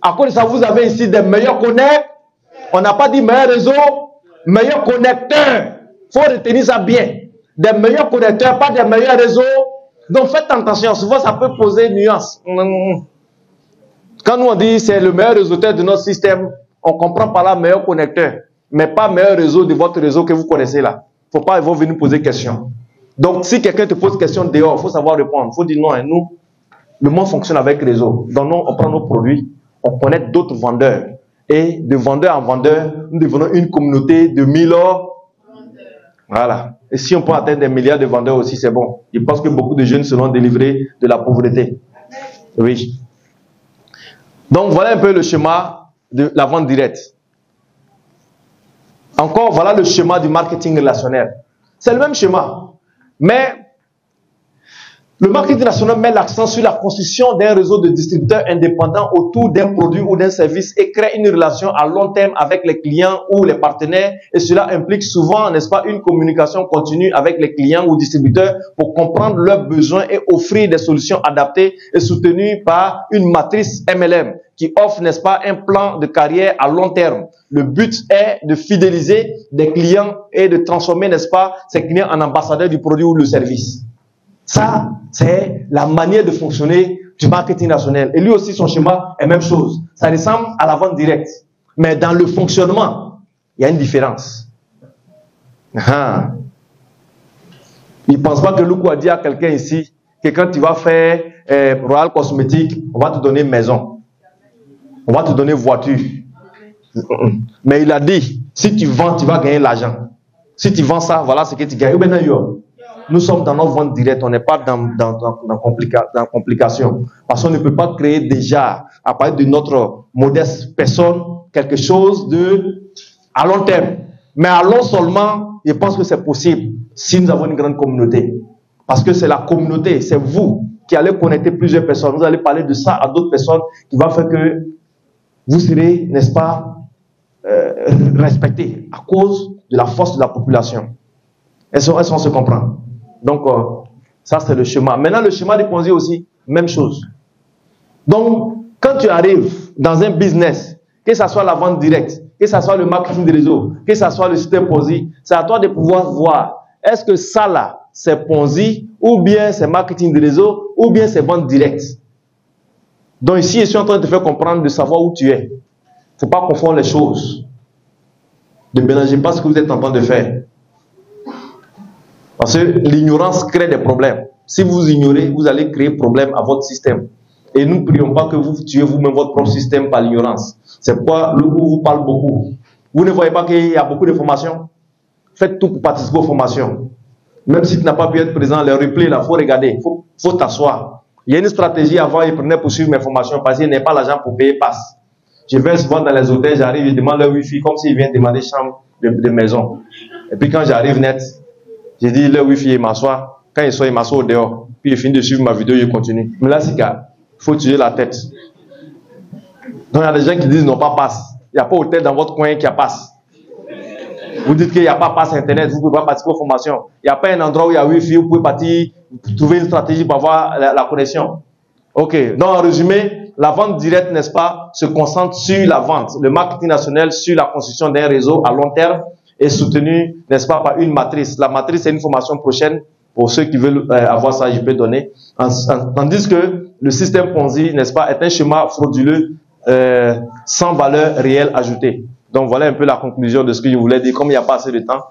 À cause de ça, vous avez ici des meilleurs connecteurs. On n'a pas dit meilleurs réseaux, meilleurs connecteurs. Il faut retenir ça bien. Des meilleurs connecteurs, pas des meilleurs réseaux. Donc faites attention, souvent ça peut poser nuance. Quand nous on dit c'est le meilleur réseauteur de notre système, on comprend par là meilleur connecteur, mais pas meilleur réseau de votre réseau que vous connaissez là. Il ne faut pas ils vont venir poser question. Donc si quelqu'un te pose question dehors, il faut savoir répondre. Il faut dire non, hein, nous, le monde fonctionne avec réseau. Donc nous, on prend nos produits, on connaît d'autres vendeurs. Et de vendeur en vendeur, nous devenons une communauté de 1000 Voilà. Et si on peut atteindre des milliards de vendeurs aussi, c'est bon. Je pense que beaucoup de jeunes seront délivrés de la pauvreté. Oui. Donc, voilà un peu le schéma de la vente directe. Encore, voilà le schéma du marketing relationnel. C'est le même schéma. Mais le marketing relationnel met l'accent sur la construction d'un réseau de distributeurs indépendants autour d'un produit ou d'un service et crée une relation à long terme avec les clients ou les partenaires. Et cela implique souvent, n'est-ce pas, une communication continue avec les clients ou distributeurs pour comprendre leurs besoins et offrir des solutions adaptées et soutenues par une matrice MLM qui offre, n'est-ce pas, un plan de carrière à long terme. Le but est de fidéliser des clients et de transformer, n'est-ce pas, ces clients en ambassadeurs du produit ou du service. Ça, c'est la manière de fonctionner du marketing national. Et lui aussi, son schéma est la même chose. Ça ressemble à la vente directe. Mais dans le fonctionnement, il y a une différence. Il ne pense pas que Loukou a dit à quelqu'un ici que quand tu vas faire Royal Cosmétique, on va te donner maison. On va te donner voiture. Mais il a dit, si tu vends, tu vas gagner l'argent. Si tu vends ça, voilà ce que tu gagnes. Nous sommes dans notre vente directe, on n'est pas dans complication. Parce qu'on ne peut pas créer déjà, à partir de notre modeste personne, quelque chose à long terme. Mais à long seulement, je pense que c'est possible si nous avons une grande communauté. Parce que c'est la communauté, c'est vous qui allez connecter plusieurs personnes. Vous allez parler de ça à d'autres personnes qui va faire que vous serez, n'est-ce pas, respectés à cause de la force de la population. Est-ce qu'on se comprend? Donc, ça c'est le schéma. Maintenant, le schéma des Ponzi aussi, même chose. Donc, quand tu arrives dans un business, que ce soit la vente directe, que ce soit le marketing de réseau, que ce soit le système Ponzi, c'est à toi de pouvoir voir, est-ce que ça là, c'est Ponzi, ou bien c'est marketing de réseau, ou bien c'est vente directe. Donc ici, je suis en train de te faire comprendre, de savoir où tu es. Il ne faut pas confondre les choses. Ne mélangez pas ce que vous êtes en train de faire. Parce que l'ignorance crée des problèmes. Si vous ignorez, vous allez créer problème à votre système. Et nous ne prions pas que vous tuez vous-même votre propre système par l'ignorance. C'est pourquoi le groupe vous parle beaucoup. Vous ne voyez pas qu'il y a beaucoup de formations? Faites tout pour participer aux formations. Même si tu n'as pas pu être présent, les replays, là, il faut regarder. Il faut t'asseoir. Il y a une stratégie avant, ils prenaient pour suivre mes formations parce qu'ils n'avaient pas l'argent pour payer passe. Je vais souvent dans les hôtels, j'arrive, je demande leur wifi comme s'ils viennent demander chambre de maison. Et puis quand j'arrive net, je dis leur wifi, il m'assoit. Quand il sort, il m'assoit au dehors. Puis il finit de suivre ma vidéo, il continue. Mais là, c'est qu'il faut tuer la tête. Donc il y a des gens qui disent non, pas passe. Il n'y a pas hôtel dans votre coin qui a passe. Vous dites qu'il n'y a pas passe internet, vous ne pouvez pas participer aux formations. Il n'y a pas un endroit où il y a wifi, vous pouvez partir, trouver une stratégie pour avoir la connexion. Ok, donc en résumé, la vente directe, n'est-ce pas, se concentre sur la vente. Le marketing national sur la construction d'un réseau à long terme est soutenu, n'est-ce pas, par une matrice. La matrice, c'est une formation prochaine pour ceux qui veulent avoir ça, je peux donner. Tandis que le système Ponzi, n'est-ce pas, est un schéma frauduleux sans valeur réelle ajoutée. Donc voilà un peu la conclusion de ce que je voulais dire, comme il n'y a pas assez de temps.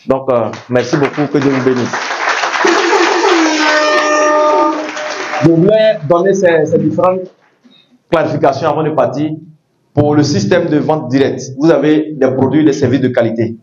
Donc merci beaucoup, que Dieu vous bénisse. Je voulais donner ces différentes clarifications avant de partir. Pour le système de vente directe, vous avez des produits et des services de qualité,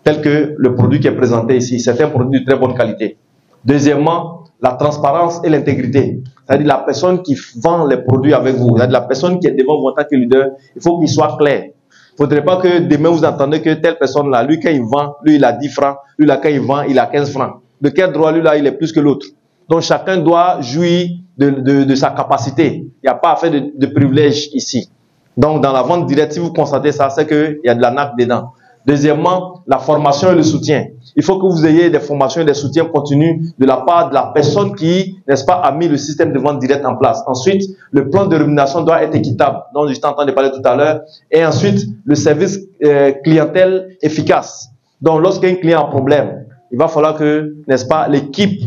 tels que le produit qui est présenté ici. C'est un produit de très bonne qualité. Deuxièmement, la transparence et l'intégrité. C'est-à-dire la personne qui vend les produits avec vous, c'est-à-dire la personne qui est devant vous en tant que leader, il faut qu'il soit clair. Il ne faudrait pas que demain vous entendez que telle personne-là, lui quand il vend, lui il a 10 francs, lui là quand il vend, il a 15 francs. De quel droit lui là il est plus que l'autre? Donc chacun doit jouir de sa capacité. Il n'y a pas à faire de privilèges ici. Donc dans la vente directe, si vous constatez ça, c'est qu'il y a de la nappe dedans. Deuxièmement, la formation et le soutien. il faut que vous ayez des formations et des soutiens continus de la part de la personne qui, n'est-ce pas, a mis le système de vente directe en place. Ensuite, le plan de rémunération doit être équitable, dont j'étais en train de parler tout à l'heure. Et ensuite, le service clientèle efficace. Donc, lorsqu'un client a un problème, il va falloir que, n'est-ce pas, l'équipe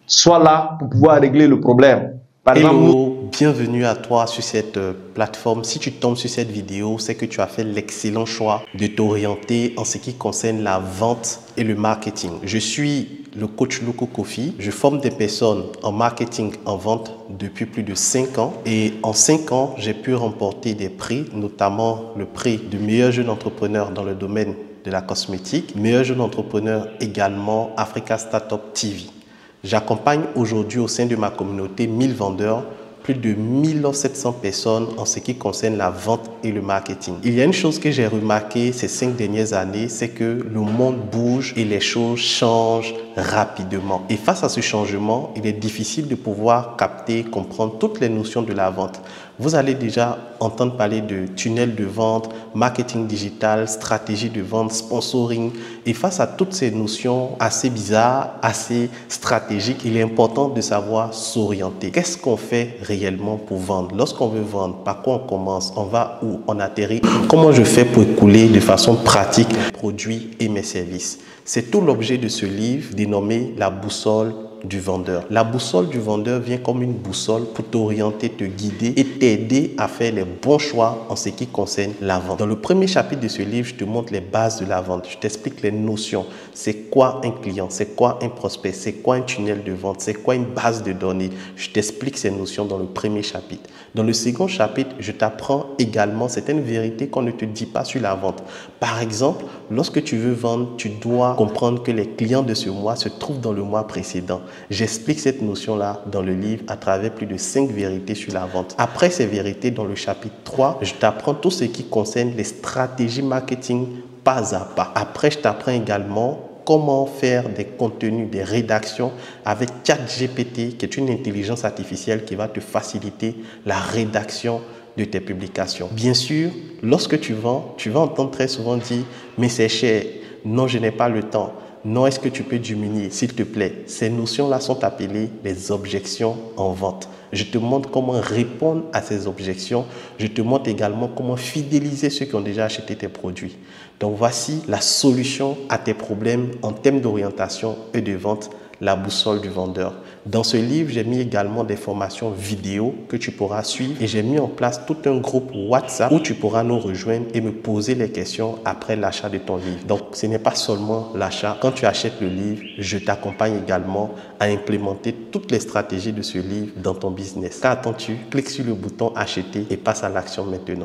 soit là pour pouvoir régler le problème. Par exemple, bienvenue à toi sur cette plateforme. Si tu tombes sur cette vidéo, c'est que tu as fait l'excellent choix de t'orienter en ce qui concerne la vente et le marketing. Je suis le coach Loco Kofi. Je forme des personnes en marketing, en vente depuis plus de 5 ans. Et en 5 ans, j'ai pu remporter des prix, notamment le prix du meilleur jeune entrepreneur dans le domaine de la cosmétique, meilleur jeune entrepreneur également Africa Startup TV. J'accompagne aujourd'hui au sein de ma communauté 1000 vendeurs, plus de 1700 personnes en ce qui concerne la vente et le marketing. Il y a une chose que j'ai remarqué ces 5 dernières années, c'est que le monde bouge et les choses changent rapidement. Et face à ce changement, il est difficile de pouvoir capter, comprendre toutes les notions de la vente. Vous allez déjà entendre parler de tunnel de vente, marketing digital, stratégie de vente, sponsoring. Et face à toutes ces notions assez bizarres, assez stratégiques, il est important de savoir s'orienter. Qu'est-ce qu'on fait réellement pour vendre? Lorsqu'on veut vendre, par quoi on commence? On va où? On atterrit? Comment je fais pour écouler de façon pratique mes produits et mes services? C'est tout l'objet de ce livre dénommé La boussole du vendeur. La boussole du vendeur vient comme une boussole pour t'orienter, te guider et t'aider à faire les bons choix en ce qui concerne la vente. Dans le premier chapitre de ce livre, je te montre les bases de la vente. Je t'explique les notions. C'est quoi un client? C'est quoi un prospect? C'est quoi un tunnel de vente? C'est quoi une base de données? Je t'explique ces notions dans le premier chapitre. Dans le second chapitre, je t'apprends également certaines vérités qu'on ne te dit pas sur la vente. Par exemple, lorsque tu veux vendre, tu dois comprendre que les clients de ce mois se trouvent dans le mois précédent. J'explique cette notion-là dans le livre à travers plus de 5 vérités sur la vente. Après ces vérités, dans le chapitre 3, je t'apprends tout ce qui concerne les stratégies marketing pas à pas. Après, je t'apprends également comment faire des contenus, des rédactions avec ChatGPT, qui est une intelligence artificielle qui va te faciliter la rédaction de tes publications. Bien sûr, lorsque tu vends, tu vas entendre très souvent dire « mais c'est cher, non, je n'ai pas le temps ». Non, est-ce que tu peux diminuer, s'il te plaît? Ces notions-là sont appelées les objections en vente. Je te montre comment répondre à ces objections. Je te montre également comment fidéliser ceux qui ont déjà acheté tes produits. Donc, voici la solution à tes problèmes en termes d'orientation et de vente, la boussole du vendeur. Dans ce livre, j'ai mis également des formations vidéo que tu pourras suivre et j'ai mis en place tout un groupe WhatsApp où tu pourras nous rejoindre et me poser les questions après l'achat de ton livre. Donc, ce n'est pas seulement l'achat. Quand tu achètes le livre, je t'accompagne également à implémenter toutes les stratégies de ce livre dans ton business. Qu'attends-tu? Clique sur le bouton acheter et passe à l'action maintenant.